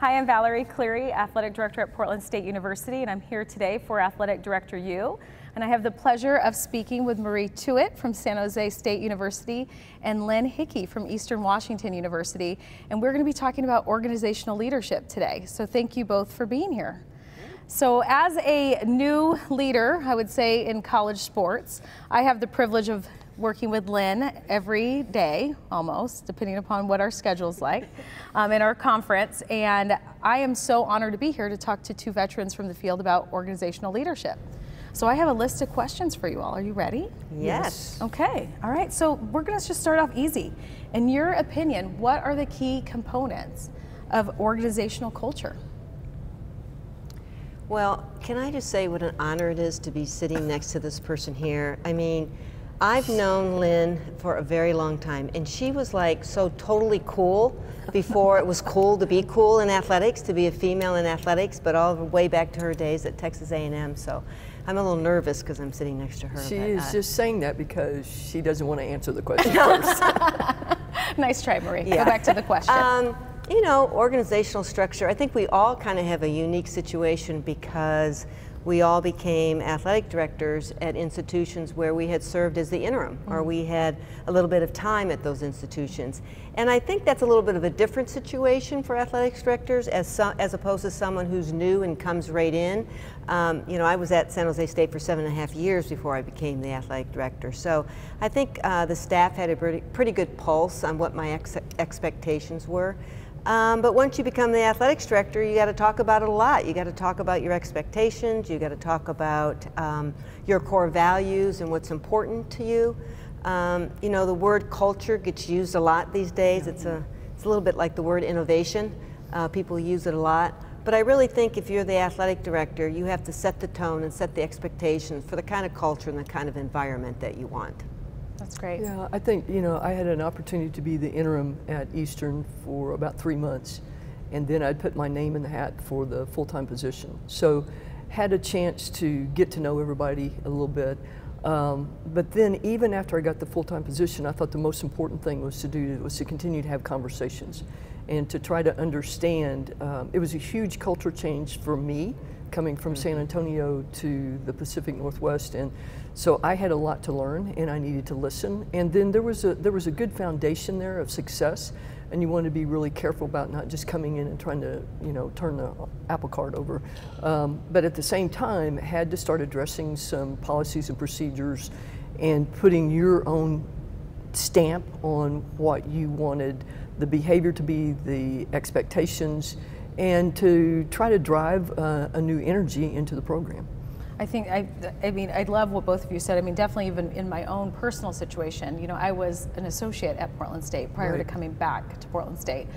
Hi, I'm Valerie Cleary, Athletic Director at Portland State University, and I'm here today for Athletic Director U. And I have the pleasure of speaking with Marie Tuite from San Jose State University and Lynn Hickey from Eastern Washington University. And we're going to be talking about organizational leadership today. So thank you both for being here. So as a new leader, I would say, in college sports, I have the privilege of working with Lynn every day, almost, depending upon what our schedule's like, in our conference. And I am so honored to be here to talk to two veterans from the field about organizational leadership. So I have a list of questions for you all. Are you ready? Yes. Okay. All right. So we're going to just start off easy. In your opinion, what are the key components of organizational culture? Well, can I just say what an honor it is to be sitting next to this person here? I mean, I've known Lynn for a very long time, and she was like so totally cool before it was cool to be cool in athletics, to be a female in athletics, but all the way back to her days at Texas A&M. So I'm a little nervous because I'm sitting next to her. She is just saying that because she doesn't want to answer the question first. Nice try, Marie. Yeah. Go back to the question. You know, organizational structure, I think we all kind of have a unique situation because we all became athletic directors at institutions where we had served as the interim, or we had a little bit of time at those institutions. And I think that's a little bit of a different situation for athletics directors as opposed to someone who's new and comes right in. You know, I was at San Jose State for 7.5 years before I became the athletic director. So I think the staff had a pretty good pulse on what my expectations were. But once you become the athletics director, you got to talk about it a lot. You got to talk about your expectations. You got to talk about your core values and what's important to you. You know, the word culture gets used a lot these days. It's a little bit like the word innovation. People use it a lot. But I really think if you're the athletic director, you have to set the tone and set the expectations for the kind of culture and the kind of environment that you want. That's great. Yeah, I think, you know, I had an opportunity to be the interim at Eastern for about 3 months, and then I'd put my name in the hat for the full-time position. So had a chance to get to know everybody a little bit. But then even after I got the full-time position, I thought the most important thing was to continue to have conversations and to try to understand. It was a huge culture change for me, coming from San Antonio to the Pacific Northwest, and so I had a lot to learn, and I needed to listen. And then there was a good foundation there of success, and you want to be really careful about not just coming in and trying to, you know, turn the apple cart over, but at the same time had to start addressing some policies and procedures and putting your own stamp on what you wanted the behavior to be, the expectations, and to try to drive a new energy into the program. I think, I mean, I love what both of you said. I mean, definitely even in my own personal situation, you know, I was an associate at Portland State prior to coming back to Portland State.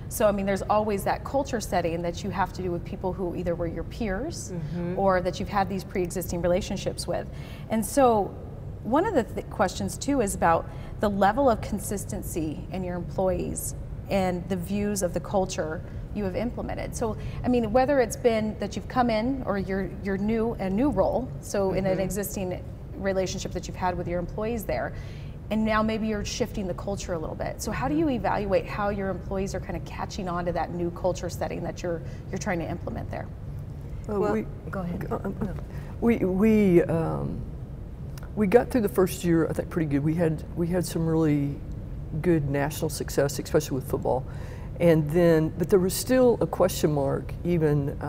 So, I mean, there's always that culture setting that you have to do with people who either were your peers or that you've had these pre-existing relationships with. And so one of the questions too is about the level of consistency in your employees and the views of the culture you have implemented. So, I mean, whether it's been that you've come in or you're a new role, so in an existing relationship that you've had with your employees there, and now maybe you're shifting the culture a little bit. So how do you evaluate how your employees are kind of catching on to that new culture setting that you're trying to implement there? Well, go ahead. We got through the first year, I think, pretty good. We had some really good national success, especially with football. And then, but there was still a question mark even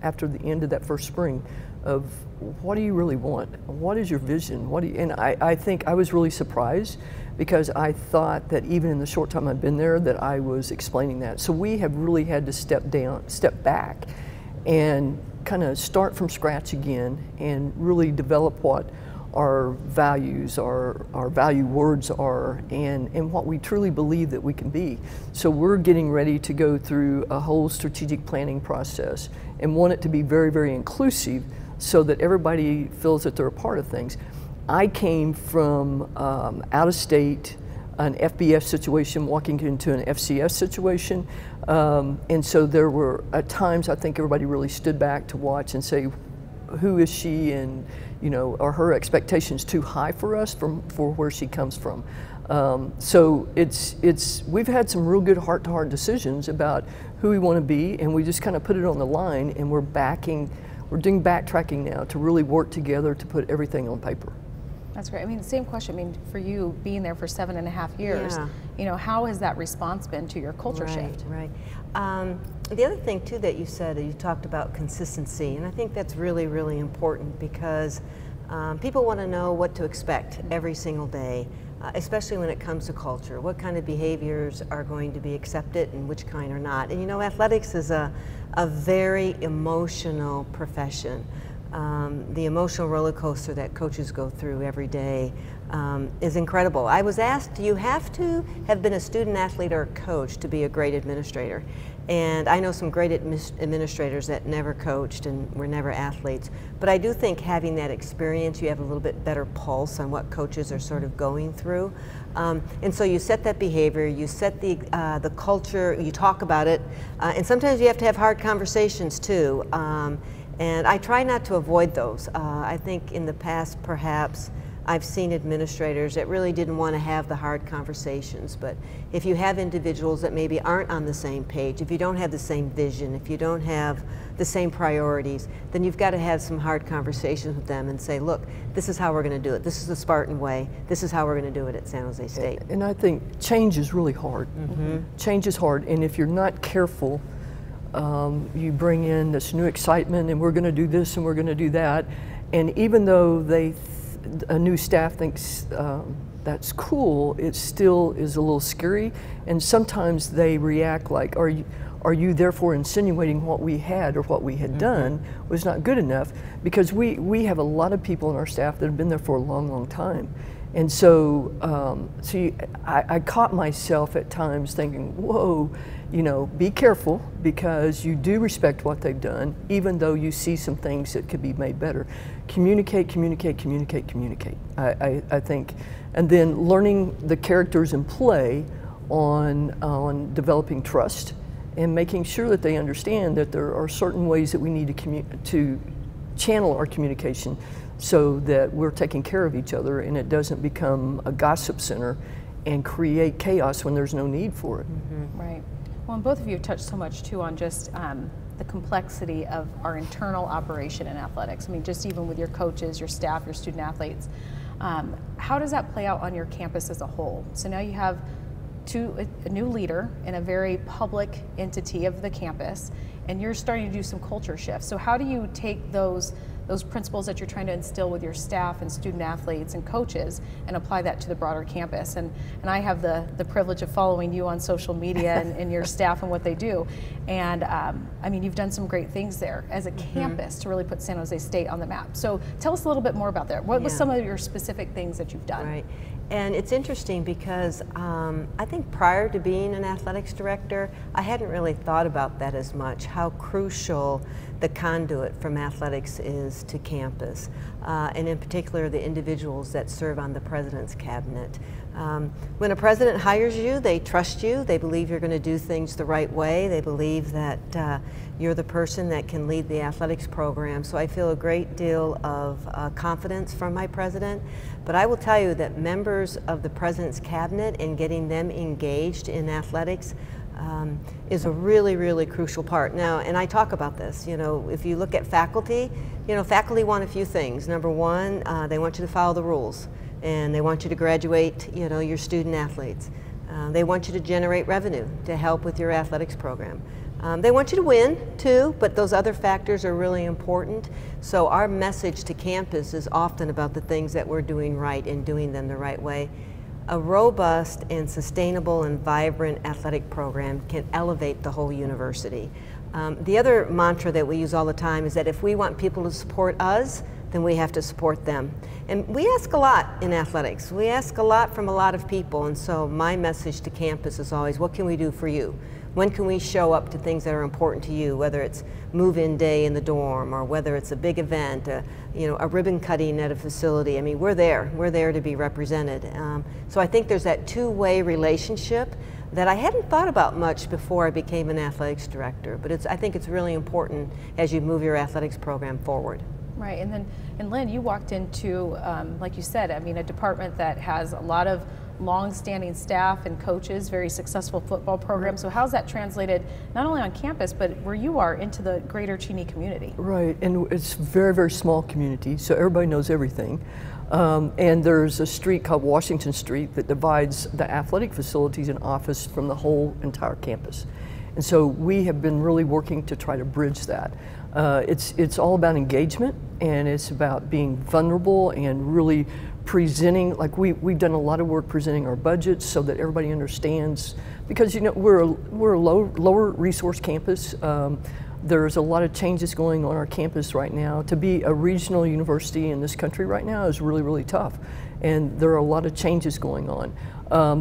after the end of that first spring of what do you really want? What is your vision? And I think I was really surprised because I thought that even in the short time I'd been there that I was explaining that. So we have really had to step back and kind of start from scratch again and really develop what our values, our value words are, and what we truly believe that we can be. So we're getting ready to go through a whole strategic planning process and want it to be very, very inclusive so that everybody feels that they're a part of things. I came from out of state, an FBS situation, walking into an FCS situation, and so there were, at times, I think everybody really stood back to watch and say, who is she, and are her expectations too high for us for where she comes from? So we've had some real good heart-to-heart decisions about who we want to be, and we just kind of put it on the line, and we're doing backtracking now to really work together to put everything on paper. That's great. I mean, same question. I mean, for you being there for 7.5 years, how has that response been to your culture shift? Right. The other thing too that you said, you talked about consistency, and I think that's really, really important because people want to know what to expect every single day, especially when it comes to culture. What kind of behaviors are going to be accepted and which kind are not? And athletics is a very emotional profession. The emotional roller coaster that coaches go through every day is incredible. I was asked, do you have to have been a student athlete or a coach to be a great administrator? And I know some great administrators that never coached and were never athletes. But I do think having that experience, you have a little bit better pulse on what coaches are sort of going through. And so you set that behavior, you set the culture, you talk about it, and sometimes you have to have hard conversations too. And I try not to avoid those. I think in the past, perhaps, I've seen administrators that really didn't want to have the hard conversations. But if you have individuals that maybe aren't on the same page, if you don't have the same vision, if you don't have the same priorities, then you've got to have some hard conversations with them and say, look, this is how we're going to do it. This is the Spartan way. This is how we're going to do it at San Jose State. And I think change is really hard. Change is hard, and if you're not careful, you bring in this new excitement, and we're going to do this and we're going to do that, and even though a new staff thinks that's cool, it still is a little scary, and sometimes they react like, are you therefore insinuating what we had or what we had done was not good enough? Because we have a lot of people on our staff that have been there for a long, long time. And so, I caught myself at times thinking, whoa, be careful, because you do respect what they've done, even though you see some things that could be made better. Communicate, communicate, communicate, communicate. I think, and then learning the characters in play on developing trust and making sure that they understand that there are certain ways that we need to channel our communication so that we're taking care of each other and it doesn't become a gossip center and create chaos when there's no need for it. Right. Well, and both of you have touched so much too on just the complexity of our internal operation in athletics. I mean, just even with your coaches, your staff, your student athletes. How does that play out on your campus as a whole? So now you have a new leader in a very public entity of the campus, and you're starting to do some culture shifts. So how do you take those principles that you're trying to instill with your staff and student athletes and coaches and apply that to the broader campus? And I have the privilege of following you on social media and your staff and what they do. And I mean, you've done some great things there as a campus to really put San Jose State on the map. So tell us a little bit more about that. What was some of your specific things that you've done? Right. And it's interesting because I think prior to being an athletics director, I hadn't really thought about that as much, how crucial the conduit from athletics is to campus, and in particular the individuals that serve on the president's cabinet. When a president hires you, they trust you, they believe you're going to do things the right way, they believe that you're the person that can lead the athletics program. So I feel a great deal of confidence from my president. But I will tell you that members of the president's cabinet and getting them engaged in athletics is a really, really crucial part. Now, and I talk about this, if you look at faculty, faculty want a few things. Number one, they want you to follow the rules, and they want you to graduate, your student athletes. They want you to generate revenue to help with your athletics program. They want you to win too, but those other factors are really important. So our message to campus is often about the things that we're doing right and doing them the right way. A robust and sustainable and vibrant athletic program can elevate the whole university. The other mantra that we use all the time is that if we want people to support us, then we have to support them. And we ask a lot in athletics. We ask a lot from a lot of people, and so my message to campus is always, what can we do for you? When can we show up to things that are important to you, whether it's move-in day in the dorm or whether it's a big event, a ribbon cutting at a facility. I mean, we're there to be represented. So I think there's that two-way relationship that I hadn't thought about much before I became an athletics director, but I think it's really important as you move your athletics program forward. Right, and Lynn, you walked into, like you said, I mean, a department that has a lot of long-standing staff and coaches, very successful football program. So how's that translated not only on campus, but where you are into the greater Cheney community? Right, and it's a very, very small community, so everybody knows everything. And there's a street called Washington Street that divides the athletic facilities and office from the whole entire campus. And so we have been really working to try to bridge that. It's all about engagement, and it's about being vulnerable and really presenting, like we've done a lot of work presenting our budgets so that everybody understands, because you know we're a lower resource campus. There's a lot of changes going on our campus right now. To be a regional university in this country right now is really, really tough, and there are a lot of changes going on.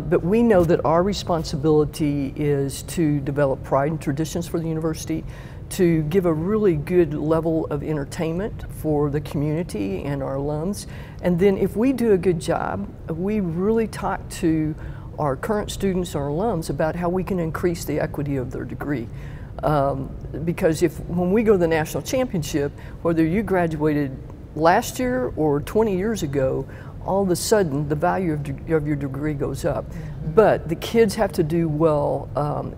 But we know that our responsibility is to develop pride and traditions for the university, to give a really good level of entertainment for the community and our alums. And then if we do a good job, we really talk to our current students, our alums, about how we can increase the equity of their degree. Because when we go to the national championship, whether you graduated last year or 20 years ago, all of a sudden the value of your degree goes up. Mm-hmm. But the kids have to do well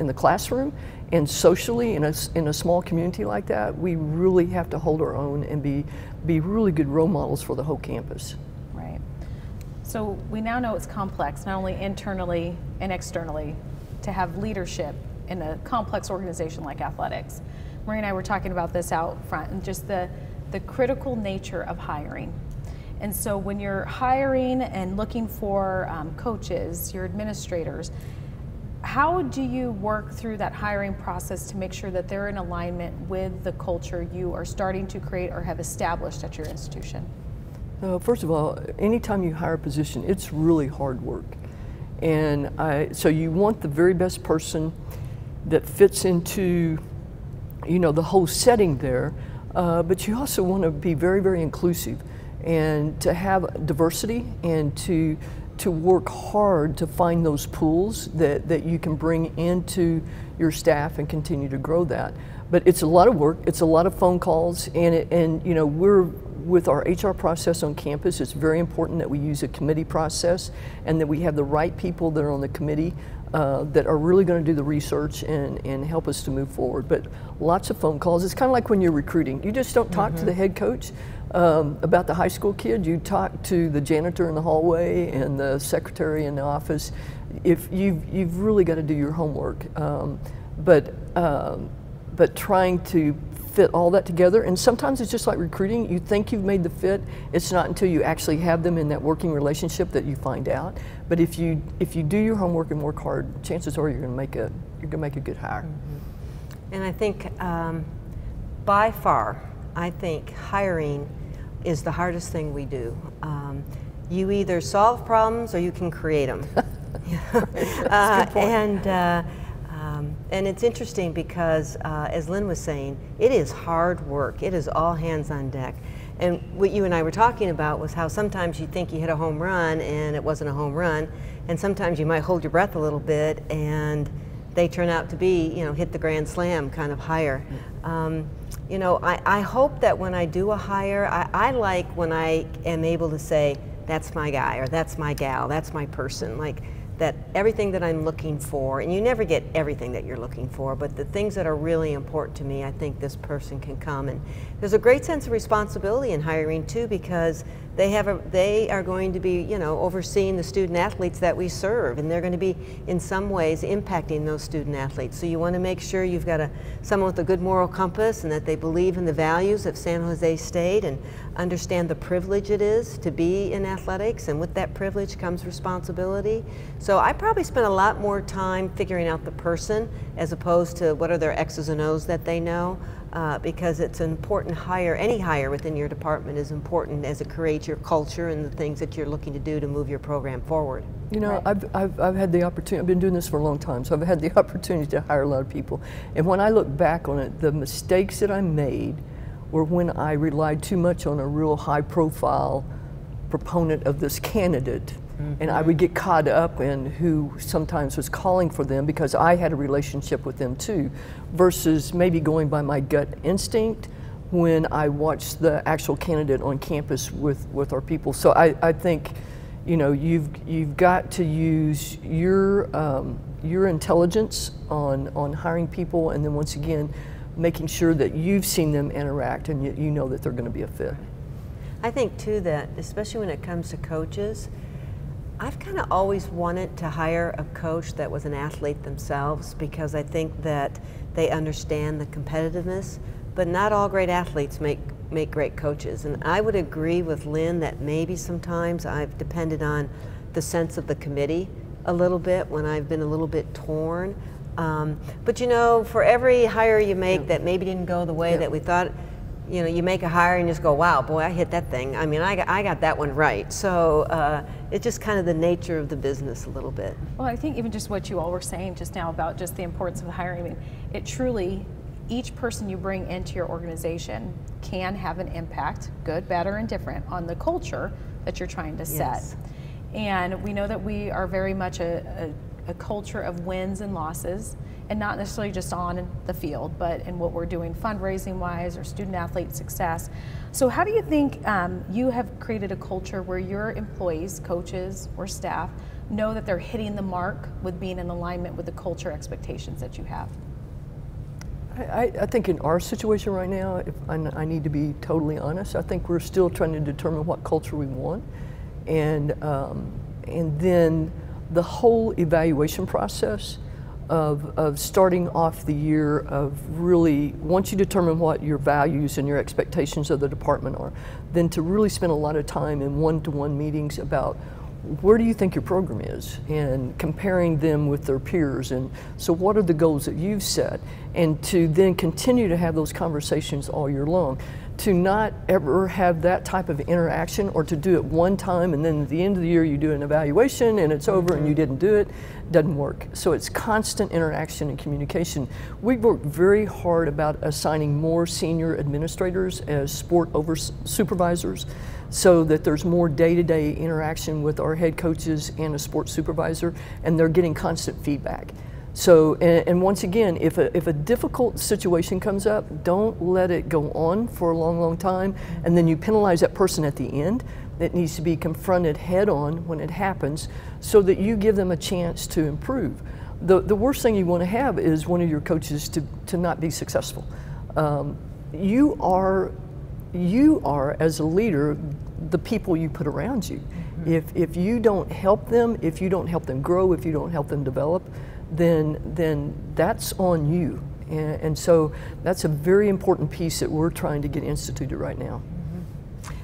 in the classroom, and socially in a small community like that, we really have to hold our own and be really good role models for the whole campus. Right. So we now know it's complex, not only internally and externally, to have leadership in a complex organization like athletics. Marie and I were talking about this out front, and just the critical nature of hiring. And so when you're hiring and looking for coaches, your administrators, how do you work through that hiring process to make sure that they're in alignment with the culture you are starting to create or have established at your institution? First of all, anytime you hire a position, it's really hard work. And so you want the very best person that fits into, you know, the whole setting there, but you also want to be very, very inclusive and to have diversity and to work hard to find those pools that you can bring into your staff and continue to grow that. But it's a lot of work, it's a lot of phone calls, and you know, with our HR process on campus, it's very important that we use a committee process and that we have the right people that are on the committee that are really going to do the research and help us to move forward. But lots of phone calls. It's kind of like when you're recruiting. You just don't talk to the head coach about the high school kid. You talk to the janitor in the hallway and the secretary in the office. If you've really got to do your homework. But trying to fit all that together, and sometimes it's just like recruiting. You think you've made the fit. It's not until you actually have them in that working relationship that you find out. But if you do your homework and work hard, chances are you're going to make a good hire. Mm-hmm. And I think by far, I think hiring is the hardest thing we do. You either solve problems or you can create them. That's a good point. And it's interesting because, as Lynn was saying, it is hard work. It is all hands on deck. And what you and I were talking about was how sometimes you think you hit a home run and it wasn't a home run, and sometimes you might hold your breath a little bit and they turn out to be, you know, hit the grand slam kind of hire. You know, I hope that when I do a hire, I like when I am able to say, that's my guy, or that's my gal, that's my person. Like, that everything that I'm looking for, and you never get everything that you're looking for, but the things that are really important to me, I think this person can come. And there's a great sense of responsibility in hiring too, because they are going to be, you know, overseeing the student athletes that we serve, and they're going to be in some ways impacting those student athletes. So you want to make sure you've got someone with a good moral compass, and that they believe in the values of San Jose State and understand the privilege it is to be in athletics, and with that privilege comes responsibility. So I probably spend a lot more time figuring out the person as opposed to what are their X's and O's that they know. Because it's an important hire. Any hire within your department is important as it creates your culture and the things that you're looking to do to move your program forward. You know, right. I've had the opportunity, I've been doing this for a long time, so I've had the opportunity to hire a lot of people. And when I look back on it, the mistakes that I made were when I relied too much on a real high profile proponent of this candidate. And I would get caught up in who sometimes was calling for them because I had a relationship with them too, versus maybe going by my gut instinct when I watch the actual candidate on campus with our people. So I think, you know, you've got to use your intelligence on hiring people, and then once again, making sure that you've seen them interact and you know that they're going to be a fit. I think too that, especially when it comes to coaches, I've kind of always wanted to hire a coach that was an athlete themselves, because I think that they understand the competitiveness, but not all great athletes make great coaches. And I would agree with Lynn that maybe sometimes I've depended on the sense of the committee a little bit when I've been a little bit torn. But you know, for every hire you make that maybe didn't go the way that we thought, you know, you make a hire and you just go, wow, boy, I hit that thing. I mean, I got that one right. So it's just kind of the nature of the business a little bit. Well, I think even just what you all were saying just now about just the importance of hiring, I mean, it truly, each person you bring into your organization can have an impact, good, bad, or indifferent, on the culture that you're trying to set. And we know that we are very much a culture of wins and losses, and not necessarily just on the field, but in what we're doing fundraising wise or student athlete success. So how do you think you have created a culture where your employees, coaches, or staff know that they're hitting the mark with being in alignment with the culture expectations that you have? I think in our situation right now, if I need to be totally honest, I think we're still trying to determine what culture we want, and then the whole evaluation process of starting off the year of really, once you determine what your values and your expectations of the department are, then to really spend a lot of time in one-to-one meetings about where do you think your program is, and comparing them with their peers, and so what are the goals that you've set, and to then continue to have those conversations all year long. To not ever have that type of interaction, or to do it one time and then at the end of the year you do an evaluation and it's over and you didn't do it, doesn't work. So it's constant interaction and communication. We've worked very hard about assigning more senior administrators as sport supervisors, so that there's more day-to-day interaction with our head coaches and a sports supervisor, and they're getting constant feedback. So, and once again, if a difficult situation comes up, don't let it go on for a long, long time, and then you penalize that person at the end. It needs to be confronted head on when it happens, so that you give them a chance to improve. The worst thing you want to have is one of your coaches to not be successful. You are, as a leader, the people you put around you. If you don't help them, if you don't help them grow, if you don't help them develop, then that's on you. And so that's a very important piece that we're trying to get instituted right now.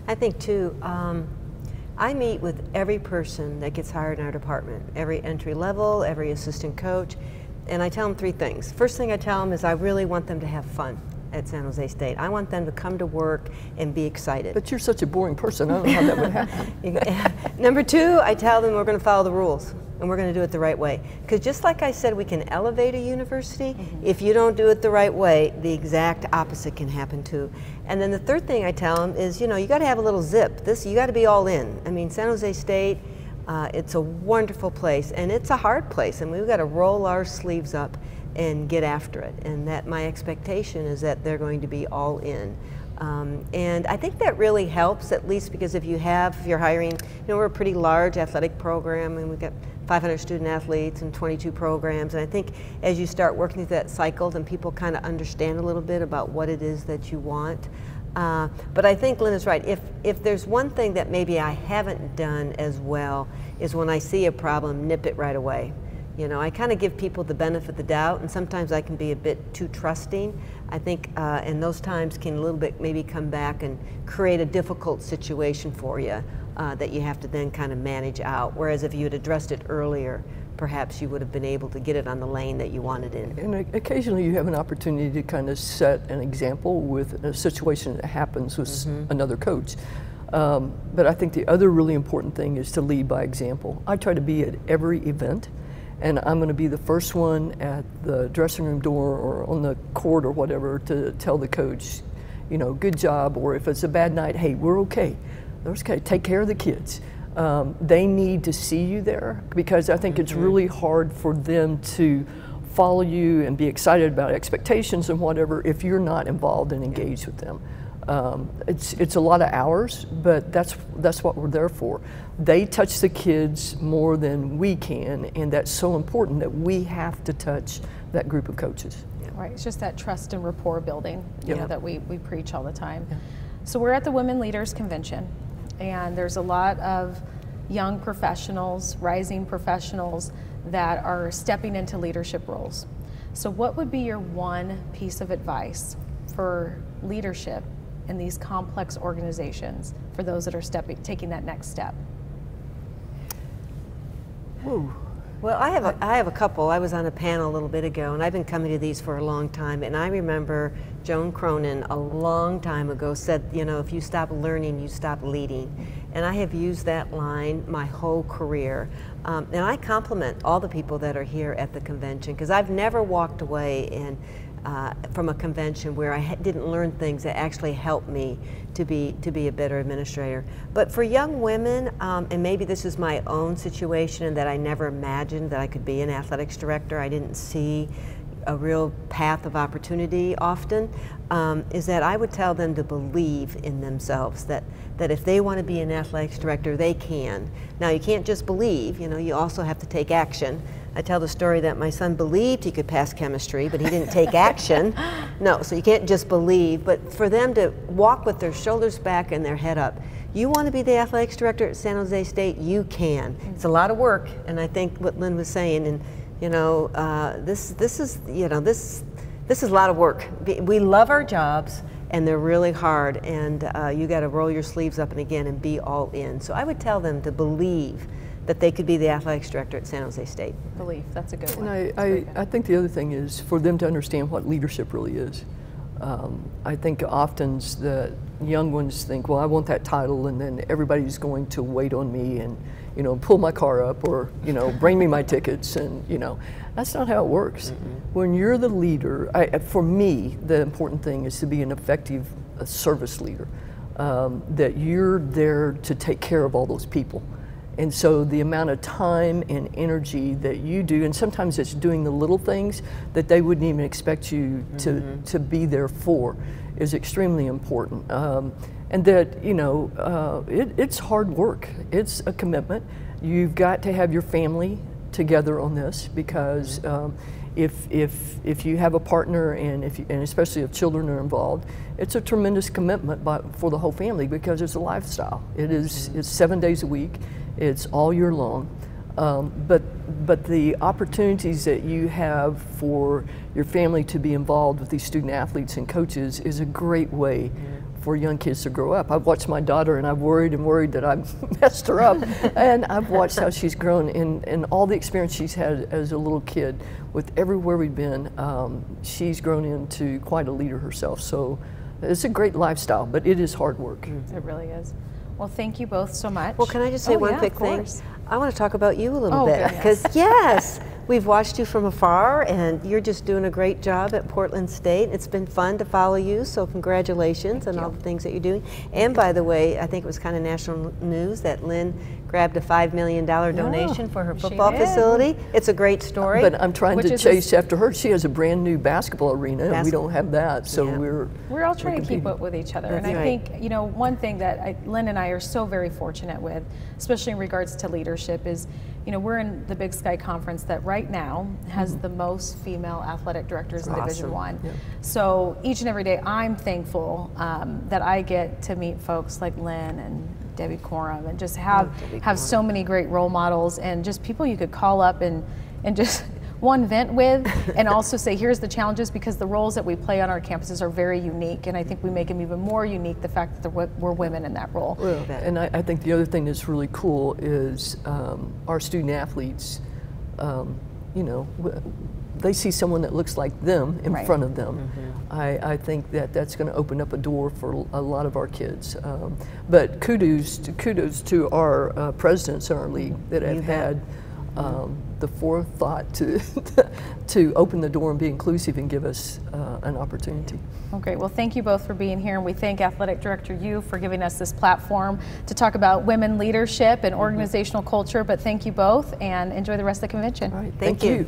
I think too, I meet with every person that gets hired in our department, every entry level, every assistant coach, and I tell them three things. First thing I tell them is I really want them to have fun at San Jose State. I want them to come to work and be excited. But you're such a boring person, I don't know how that would happen. Number two, I tell them we're going to follow the rules, and we're going to do it the right way. Because just like I said, we can elevate a university. If you don't do it the right way, the exact opposite can happen too. And then the third thing I tell them is, you know, you got to have a little zip. You got to be all in. I mean, San Jose State, it's a wonderful place, and it's a hard place, and we've got to roll our sleeves up and get after it. And that my expectation is that they're going to be all in. And I think that really helps, at least because if you're hiring, you know, we're a pretty large athletic program, and we've got 500 student athletes and 22 programs. And I think as you start working through that cycle, then people kind of understand a little bit about what it is that you want. But I think Lynn is right. If there's one thing that maybe I haven't done as well, is when I see a problem, nip it right away. You know, I kind of give people the benefit of the doubt, and sometimes I can be a bit too trusting. I think, and those times can a little bit maybe come back and create a difficult situation for you that you have to then kind of manage out. Whereas if you had addressed it earlier, perhaps you would have been able to get it on the lane that you wanted in. And occasionally you have an opportunity to kind of set an example with a situation that happens with another coach. But I think the other really important thing is to lead by example. I try to be at every event, and I'm going to be the first one at the dressing room door or on the court or whatever to tell the coach, you know, good job, or if it's a bad night, hey, we're okay. That's okay. Take care of the kids. They need to see you there, because I think it's really hard for them to follow you and be excited about expectations and whatever if you're not involved and engaged with them. It's a lot of hours, but that's what we're there for. They touch the kids more than we can, and that's so important that we have to touch that group of coaches. Right, it's just that trust and rapport building, you Yeah. know, that we preach all the time. Yeah. So we're at the Women Leaders Convention, and there's a lot of young professionals, rising professionals that are stepping into leadership roles. So what would be your one piece of advice for leadership in these complex organizations for those that are taking that next step? Ooh. Well, I have a couple. I was on a panel a little bit ago, and I've been coming to these for a long time. And I remember Joan Cronin a long time ago said, you know, if you stop learning, you stop leading. And I have used that line my whole career. And I compliment all the people that are here at the convention, because I've never walked away from a convention where I didn't learn things that actually helped me to be a better administrator. But for young women, and maybe this is my own situation, and that I never imagined that I could be an athletics director. I didn't see a real path of opportunity often, is that I would tell them to believe in themselves, that if they want to be an athletics director, they can. Now, you can't just believe, you know, you also have to take action. I tell the story that my son believed he could pass chemistry, but he didn't take action. No, so you can't just believe, but for them to walk with their shoulders back and their head up. You want to be the athletics director at San Jose State, you can. It's a lot of work, and I think what Lynn was saying, and you know, this is a lot of work. We love our jobs, and they're really hard, and you got to roll your sleeves up and again and be all in. So I would tell them to believe that they could be the athletics director at San Jose State. Belief, that's a good one. And I think the other thing is for them to understand what leadership really is. I think often the young ones think, well, I want that title, and then everybody's going to wait on me and, you know, pull my car up, or, you know, bring me my tickets, and, you know, that's not how it works. When you're the leader, for me, the important thing is to be an effective service leader, that you're there to take care of all those people. And so the amount of time and energy that you do, and sometimes it's doing the little things that they wouldn't even expect you to be there for, is extremely important. And that, you know, it's hard work. It's a commitment. You've got to have your family together on this, because if you have a partner, and especially if children are involved, it's a tremendous commitment for the whole family, because it's a lifestyle. It's 7 days a week. It's all year long. But the opportunities that you have for your family to be involved with these student athletes and coaches is a great way for young kids to grow up. I've watched my daughter, and I've worried that I've messed her up, and I've watched how she's grown, and all the experience she's had as a little kid with everywhere we've been. She's grown into quite a leader herself. So it's a great lifestyle, but it is hard work. It really is. Well, thank you both so much. Well, can I just say one quick thing? I want to talk about you a little bit, because yes, we've watched you from afar, and you're just doing a great job at Portland State. It's been fun to follow you, so congratulations on all the things that you're doing. And by the way, I think it was kind of national news that Lynn grabbed a $5 million donation for her football facility. It's a great story. But I'm trying to chase after her. She has a brand new basketball arena, and we don't have that, so we're all trying to keep up with each other. And I think, you know, one thing that Lynn and I are so very fortunate with, especially in regards to leadership, is, you know, we're in the Big Sky Conference that right now has the most female athletic directors in Division I. So each and every day I'm thankful that I get to meet folks like Lynn and Debbie Coram, and just have so many great role models, and just people you could call up and just vent with, and also say, here's the challenges, because the roles that we play on our campuses are very unique, and I think we make them even more unique, the fact that we're women in that role. Well, and I think the other thing that's really cool is our student athletes, you know, they see someone that looks like them in front of them. I think that's going to open up a door for a lot of our kids. But kudos to our presidents in our league that have had the forethought to open the door and be inclusive and give us an opportunity. Well, great. Well, thank you both for being here, and we thank Athletic Director Yu for giving us this platform to talk about women leadership and organizational culture. But thank you both, and enjoy the rest of the convention. All right. Thank you.